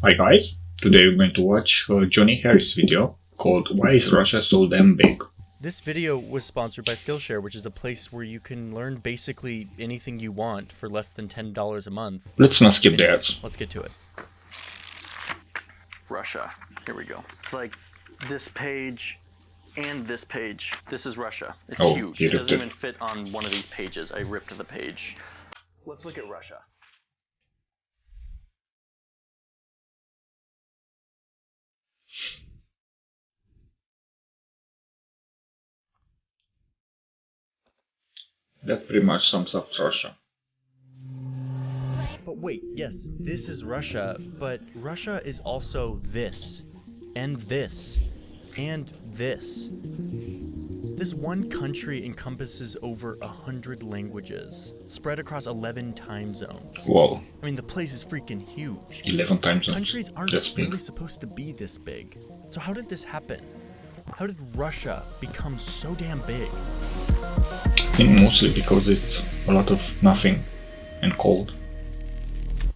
Hi guys, today we're going to watch Johnny Harris video called Why is Russia so damn big? This video was sponsored by Skillshare, which is a place where you can learn basically anything you want for less than $10 a month. Let's not skip the ads. Let's get to it. Russia. Here we go. It's like this page and this page. This is Russia. It's huge. It doesn't even fit on one of these pages. I ripped the page. Let's look at Russia. That pretty much sums up Russia. But wait, yes, this is Russia, but Russia is also this, and this, and this. This one country encompasses over 100 languages, spread across 11 time zones. Whoa. I mean, the place is freaking huge. 11 time zones. Countries aren't That's really big. supposed to be this big. So how did this happen? How did Russia become so damn big? I think mostly because it's a lot of nothing and cold.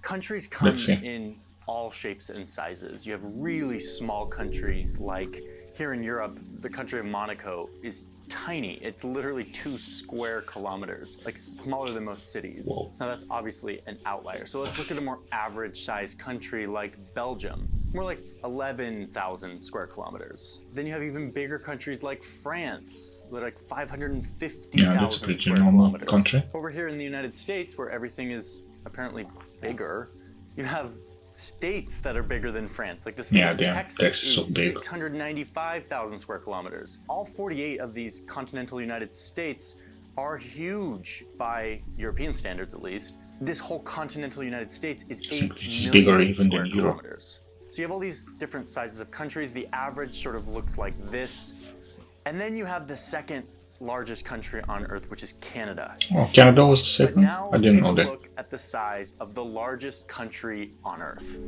Countries come in all shapes and sizes. You have really small countries like here in Europe, the country of Monaco is tiny. It's literally 2 square kilometers, like smaller than most cities. Whoa. Now that's obviously an outlier. So let's look at a more average sized country like Belgium. More like 11,000 square kilometers. Then you have even bigger countries like France, that are like 550,000 Yeah, that's a pretty square normal kilometers. country. Over here in the United States, where everything is apparently bigger, you have states that are bigger than France. Like the state of Texas is so big. 695,000 square kilometers. All 48 of these continental United States are huge by European standards, at least. This whole continental United States is 8 million square kilometers. So you have all these different sizes of countries. The average sort of looks like this. And then you have the second largest country on Earth, which is Canada. Oh, Canada was the second? Now, I didn't know take a that. look at the size of the largest country on Earth.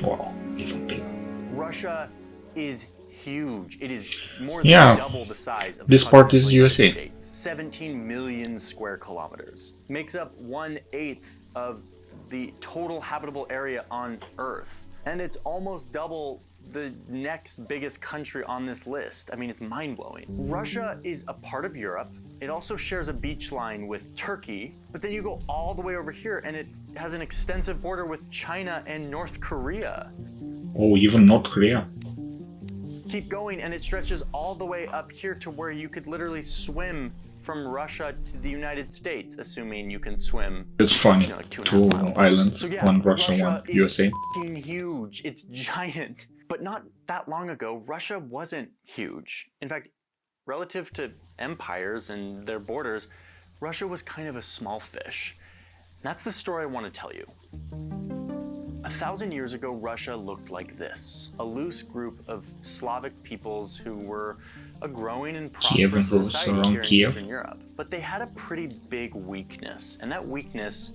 Wow, even bigger. Russia is huge. It is more than double the size of this the part is USA. States. 17 million square kilometers. Makes up 1/8 of the total habitable area on Earth. And it's almost double the next biggest country on this list. I mean, it's mind-blowing. Russia is a part of Europe. It also shares a beach line with Turkey, but then you go all the way over here and it has an extensive border with China and North Korea. Oh, even North Korea. Keep going and it stretches all the way up here to where you could literally swim from Russia to the United States, assuming you can swim. It's funny. Like 2.5 2 miles. islands, So yeah, one Russia, one is USA. huge. It's giant. But not that long ago, Russia wasn't huge. In fact, relative to empires and their borders, Russia was kind of a small fish. That's the story I want to tell you. 1,000 years ago, Russia looked like this. A loose group of Slavic peoples who were a growing and prosperous society here in Eastern Europe. But they had a pretty big weakness, and that weakness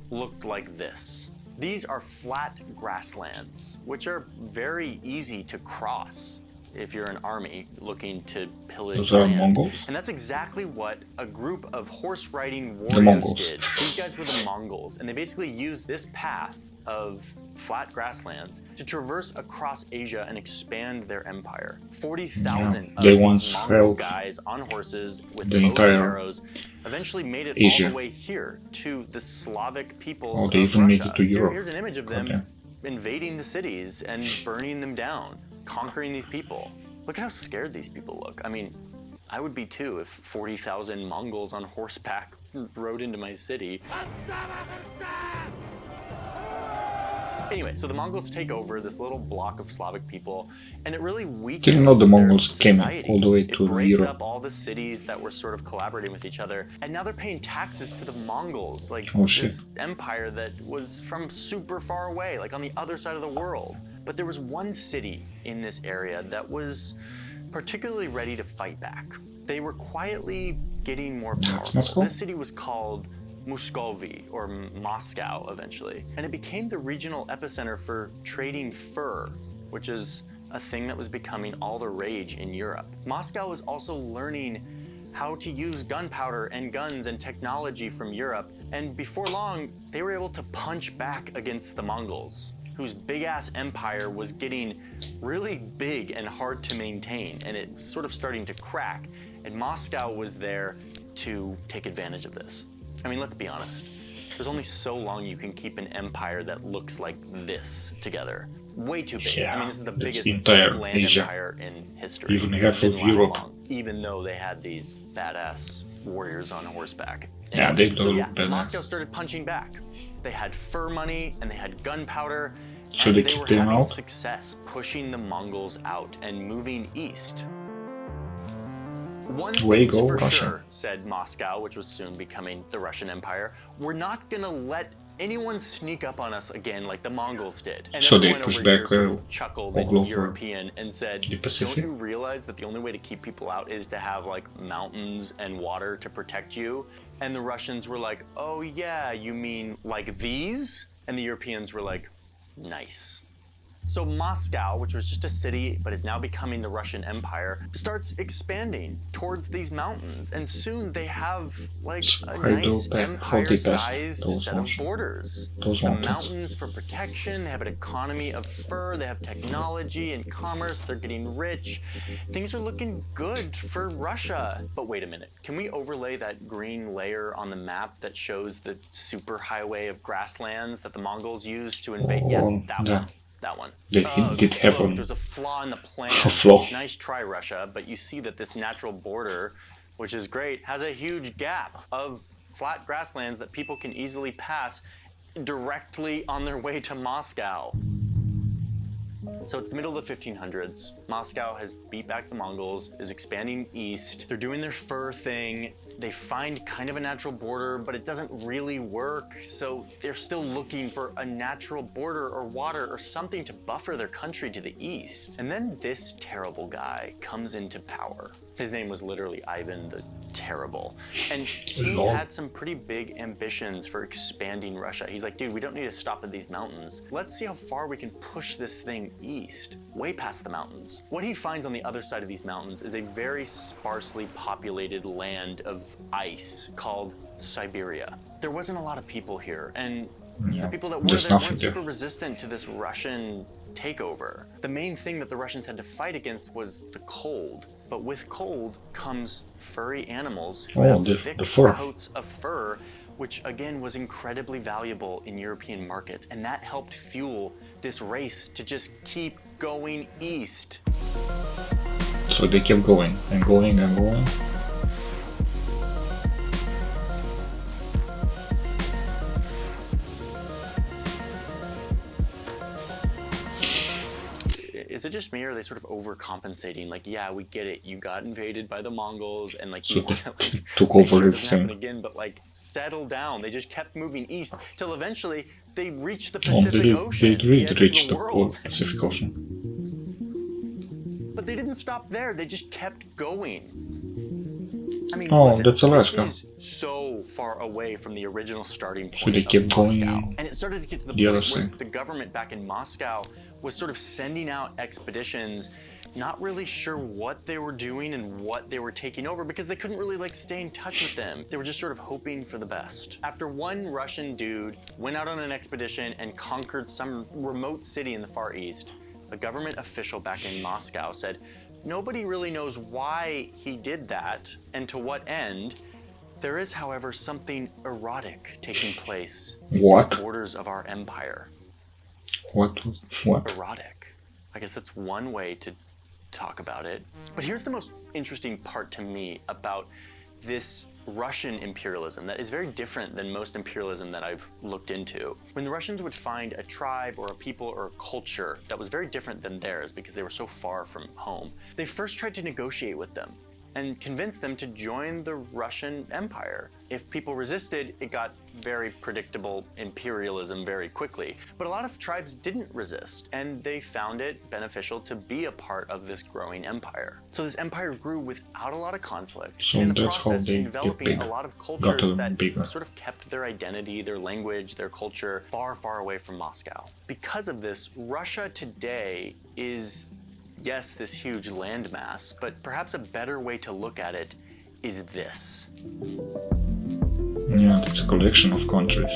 looked like this. These are flat grasslands, which are very easy to cross if you're an army looking to pillage Those are land. Mongols? And that's exactly what a group of horse-riding warriors did. These guys were the Mongols, and they basically used this path of flat grasslands to traverse across Asia and expand their empire. 40,000 of these Mongol guys on horses with bows and arrows eventually made it all the way here to the Slavic peoples of Russia. Made it to Europe. Here's an image of them invading the cities and burning them down, conquering these people. Look at how scared these people look. I mean, I would be too if 40,000 Mongols on horseback rode into my city. Anyway, so the Mongols take over this little block of Slavic people, and it really weakens Didn't know the Mongols their came society. all the way It to breaks Europe. up all the cities that were sort of collaborating with each other, and now they're paying taxes to the Mongols, like this empire that was from super far away, like on the other side of the world. But there was one city in this area that was particularly ready to fight back. They were quietly getting more powerful. This city was called Muscovy, or Moscow eventually, and it became the regional epicenter for trading fur, which is a thing that was becoming all the rage in Europe. Moscow was also learning how to use gunpowder and guns and technology from Europe, and before long, they were able to punch back against the Mongols, whose big-ass empire was getting really big and hard to maintain, and it was sort of starting to crack, and Moscow was there to take advantage of this. I mean, let's be honest. There's only so long you can keep an empire that looks like this together. Way too big. Yeah, I mean, this is the it's biggest entire land Asia. empire in history. Even half It of didn't last Europe. long, even though they had these badass warriors on horseback. Yeah, they do so look badass. Moscow started punching back. They had fur money and they had gunpowder. So and they they kicked were them having out? success pushing the Mongols out and moving east. One Way thing's go, for Russia. sure, said Moscow, which was soon becoming the Russian Empire. We're not gonna let anyone sneak up on us again like the Mongols did. And So they everyone pushed over here back, sort of chuckled all in over European and said, the "Don't Pacific? you realize that the only way to keep people out is to have like mountains and water to protect you?" And the Russians were like, "Oh yeah, you mean like these?" And the Europeans were like, "Nice." So Moscow, which was just a city but is now becoming the Russian Empire, starts expanding towards these mountains, and soon they have like a nice how they passed empire-sized those set of oceans? borders. Those Some mountains. mountains for protection, they have an economy of fur, they have technology and commerce, they're getting rich. Things are looking good for Russia. But wait a minute, can we overlay that green layer on the map that shows the superhighway of grasslands that the Mongols used to invade? Yeah, that yeah. one. That one. They did have look, a- there's a flaw in the plan. a flaw. Nice try, Russia, but you see that this natural border, which is great, has a huge gap of flat grasslands that people can easily pass directly on their way to Moscow. So it's the middle of the 1500s. Moscow has beat back the Mongols, is expanding east. They're doing their fur thing. They find kind of a natural border, but it doesn't really work. So they're still looking for a natural border or water or something to buffer their country to the east. And then this terrible guy comes into power. His name was literally Ivan the Terrible. And he Lol. had some pretty big ambitions for expanding Russia. He's like, dude, we don't need to stop at these mountains. Let's see how far we can push this thing east, way past the mountains. What he finds on the other side of these mountains is a very sparsely populated land of ice called Siberia. There wasn't a lot of people here, and Yeah, the people that were there's there nothing weren't there. super resistant to this Russian takeover. The main thing that the Russians had to fight against was the cold. But with cold comes furry animals who Oh, have the thick fur. coats of fur, which again was incredibly valuable in European markets, and that helped fuel this race to just keep going east. So they kept going and going and going. Is it just me, or are they sort of overcompensating? Like, yeah, we get it. You got invaded by the Mongols, and like, So you they wanna, like took make over sure it doesn't happen everything. again. But like, settle down. They just kept moving east till eventually they reached the Oh, Pacific they Ocean. did the really end of reach the the world. Pacific Ocean. But they didn't stop there. They just kept going. I mean, Oh, listen, that's Alaska. This is so far away from the original starting point So they of kept going Moscow. And it started to get to the the other point where side. the government back in Moscow was sort of sending out expeditions, not really sure what they were doing and what they were taking over, because they couldn't really like stay in touch with them. They were just sort of hoping for the best. After one Russian dude went out on an expedition and conquered some remote city in the Far East, a government official back in Moscow said, nobody really knows why he did that and to what end. There is, however, something erotic taking place in What? the borders of our empire. What? What? Erotic. I guess that's one way to talk about it. But here's the most interesting part to me about this Russian imperialism that is very different than most imperialism that I've looked into. When the Russians would find a tribe or a people or a culture that was very different than theirs because they were so far from home, they first tried to negotiate with them and convince them to join the Russian Empire. If people resisted, it got very predictable imperialism very quickly. But a lot of tribes didn't resist, and they found it beneficial to be a part of this growing empire. So this empire grew without a lot of conflict, So and in the that's how process they get developing big. a lot of Got cultures that bigger. sort of kept their identity, their language, their culture far, far away from Moscow. Because of this, Russia today is, yes, this huge landmass, but perhaps a better way to look at it is this. Yeah, it's a collection of countries.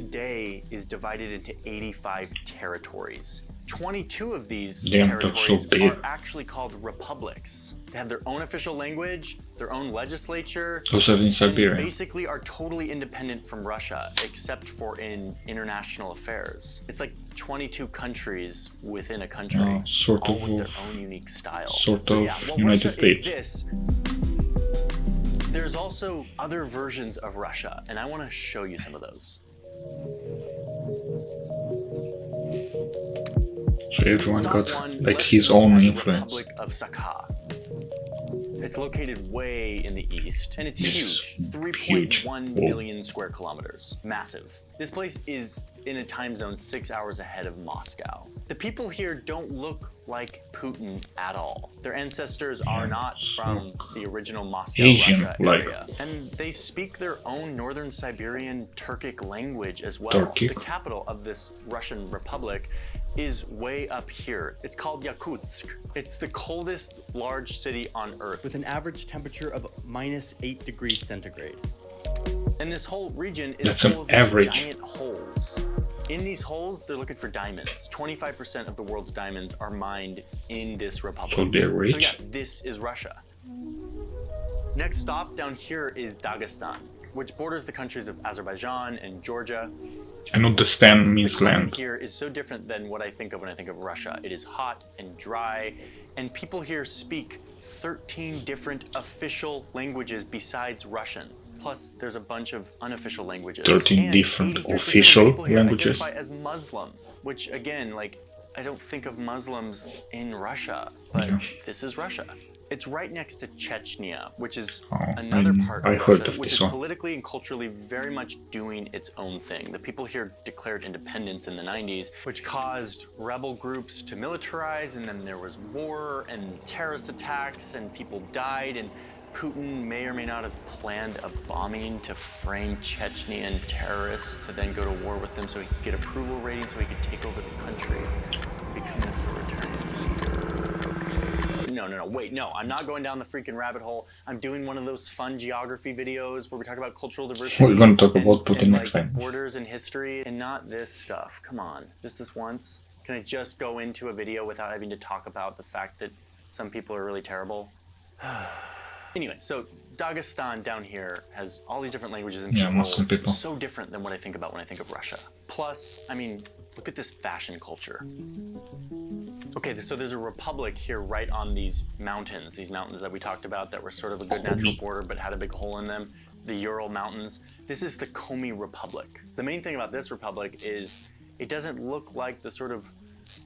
today is divided into 85 territories. 22 of these Damn, that's so territories big. are actually called republics. They have their own official language, their own legislature, Those are in and Siberia. basically are totally independent from Russia, except for in international affairs. It's like 22 countries within a country, Sort all of with their own unique style. sort So of yeah, well, United Russia States. Is this. There's also other versions of Russia, and I want to show you some of those. So everyone Stop got one, like let's his look own at the influence. Republic of Sakha. It's located way in the east, and it's This huge. is 3.1 huge. Whoa. million square kilometers. Massive. This place is in a time zone 6 hours ahead of Moscow. The people here don't look like Putin at all. Their ancestors are not from the original Moscow, Asian, Russia like. area. And they speak their own Northern Siberian Turkic language as well. Turkic? The capital of this Russian Republic is way up here. It's called Yakutsk. It's the coldest large city on Earth, with an average temperature of -8 degrees centigrade. and this whole region is That's full an of these average. giant holes. In these holes, they're looking for diamonds. 25% of the world's diamonds are mined in this republic. So they're rich. So yeah, this is Russia. Next stop down here is Dagestan, which borders the countries of Azerbaijan and Georgia. And understand The means climate land. here is so different than what I think of when I think of Russia. It is hot and dry, and people here speak 13 different official languages besides Russian. Plus, there's a bunch of unofficial languages. 13 And different 83% of official people here languages. identify as Muslim, which again, like, I don't think of Muslims in Russia, but Yeah. this is Russia. It's right next to Chechnya, which is Oh, another part I of heard Russia, of which this is one. politically and culturally very much doing its own thing. The people here declared independence in the 90s, which caused rebel groups to militarize, and then there was war and terrorist attacks, and people died, and Putin may or may not have planned a bombing to frame Chechnyan terrorists to then go to war with them so he could get approval ratings so he could take over the country, become an authoritarian leader. No, wait, no, I'm not going down the freaking rabbit hole. I'm doing one of those fun geography videos where we talk about cultural diversity. We're gonna talk and- about Putin and, next like, time. borders and history, and not this stuff. Come on, just this once. Can I just go into a video without having to talk about the fact that some people are really terrible? Anyway, so Dagestan down here has all these different languages and Yeah, people, Muslim people. so different than what I think about when I think of Russia. Plus, I mean, look at this fashion culture. Okay, so there's a republic here right on these mountains that we talked about that were sort of a good natural border but had a big hole in them, the Ural Mountains. This is the Komi Republic. The main thing about this republic is it doesn't look like the sort of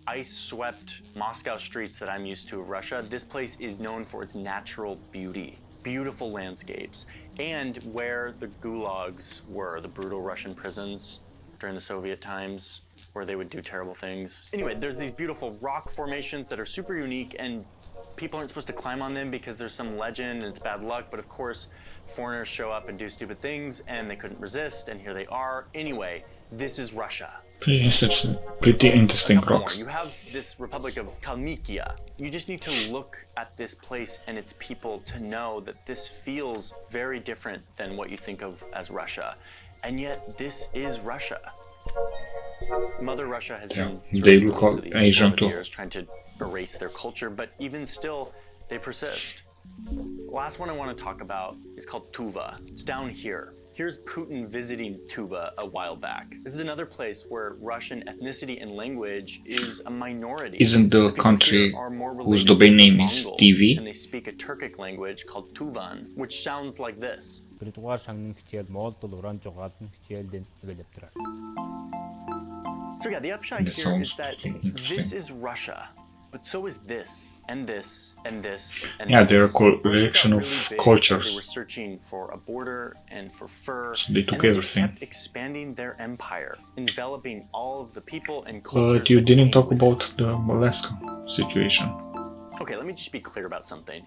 ice-swept Moscow streets that I'm used to of Russia. This place is known for its natural beauty, beautiful landscapes, and where the gulags were, the brutal Russian prisons during the Soviet times, where they would do terrible things. Anyway, there's these beautiful rock formations that are super unique, and people aren't supposed to climb on them because there's some legend and it's bad luck, but of course, foreigners show up and do stupid things, and they couldn't resist, and here they are. Anyway, this is Russia. Pretty interesting Couple more. rocks. You have this Republic of Kalmykia. You just need to look at this place and its people to know that this feels very different than what you think of as Russia. And yet, this is Russia. Mother Russia has Yeah, been they sort of look cruel to these people Asian over the too. years, trying to erase their culture, but even still, they persist. Last one I want to talk about is called Tuva. It's down here. Here's Putin visiting Tuva a while back. This is another place where Russian ethnicity and language is a minority. Isn't the people country here are more whose related to domain name is Mongols, TV? And they speak a Turkic language called Tuvan, which sounds like this. Бірдугаар шагнан хичээл Монголд уран жугаалн хичээлдэн нэгэлэвтрээ. So yeah, the upshot That here is sounds that interesting. this is Russia, but so is this, and this, and this, and Yeah, this. they're a Russia collection got of really big cultures. because they were searching for a border and for fur. So they took and they just everything. kept expanding their empire, enveloping all of the people and cultures. But you that didn't came talk with it. about the Alaska situation. Okay, let me just be clear about something.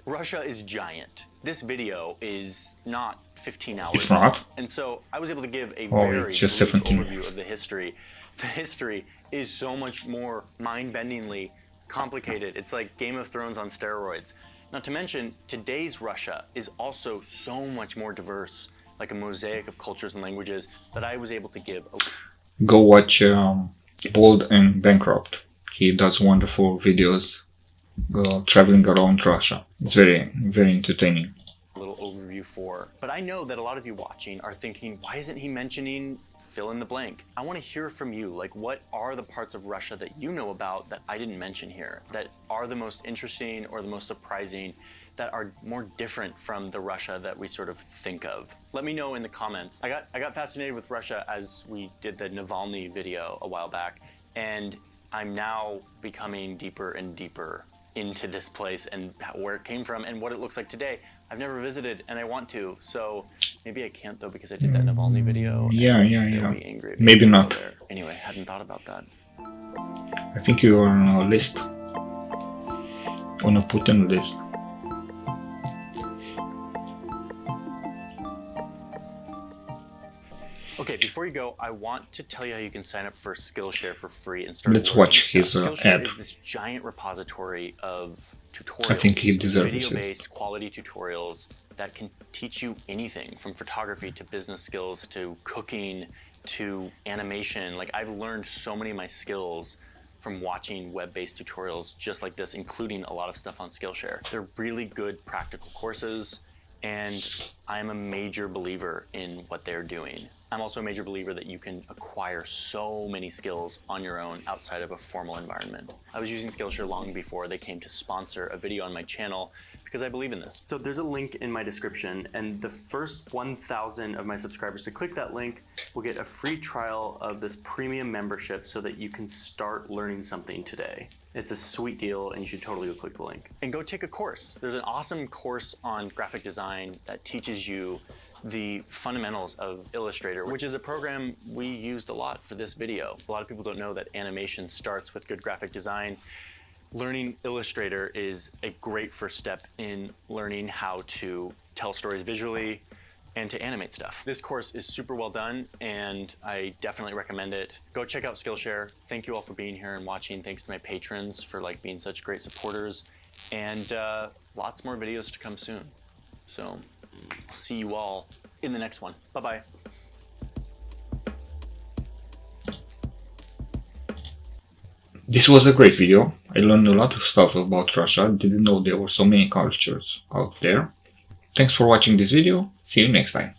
Russia is giant. This video is not 15 hours. It's not? And so I was able to give a Oh, very it's just brief 17 overview minutes. of the history. The history is so much more mind-bendingly complicated. It's like Game of Thrones on steroids. Not to mention, today's Russia is also so much more diverse like a mosaic of cultures and languages that I was able to give. Go watch Bold and Bankrupt. He does wonderful videos traveling around Russia. It's very, very entertaining. Little overview for. But I know that a lot of you watching are thinking, why isn't he mentioning fill in the blank? I want to hear from you. Like, what are the parts of Russia that you know about that I didn't mention here, that are the most interesting or the most surprising, that are more different from the Russia that we sort of think of? Let me know in the comments. I got fascinated with Russia as we did the Navalny video a while back, and I'm now becoming deeper and deeper into this place and where it came from and what it looks like today. I've never visited and I want to, so maybe I can't though because I did that Navalny video. Yeah. They'll be angry if Maybe I not. go there. Anyway, hadn't thought about that. I think you are on a list. On a Putin list. Okay, before you go, I want to tell you how you can sign up for Skillshare for free and start. Let's learning watch his stuff. Skillshare ad. is this giant repository of tutorials. I think he deserves it. Video-based quality tutorials that can teach you anything from photography to business skills to cooking to animation. Like, I've learned so many of my skills from watching web-based tutorials just like this, including a lot of stuff on Skillshare. They're really good practical courses, and I'm a major believer in what they're doing. I'm also a major believer that you can acquire so many skills on your own outside of a formal environment. I was using Skillshare long before they came to sponsor a video on my channel because I believe in this. So there's a link in my description, and the first 1,000 of my subscribers to click that link will get a free trial of this premium membership so that you can start learning something today. It's a sweet deal and you should totally go click the link. And go take a course. There's an awesome course on graphic design that teaches you the fundamentals of Illustrator, which is a program we used a lot for this video. A lot of people don't know that animation starts with good graphic design. Learning Illustrator is a great first step in learning how to tell stories visually and to animate stuff. This course is super well done and I definitely recommend it. Go check out Skillshare. Thank you all for being here and watching. Thanks to my patrons for being such great supporters, and lots more videos to come soon. So I'll see you all in the next one. Bye-bye. This was a great video. I learned a lot of stuff about Russia. Didn't know there were so many cultures out there. Thanks for watching this video. See you next time.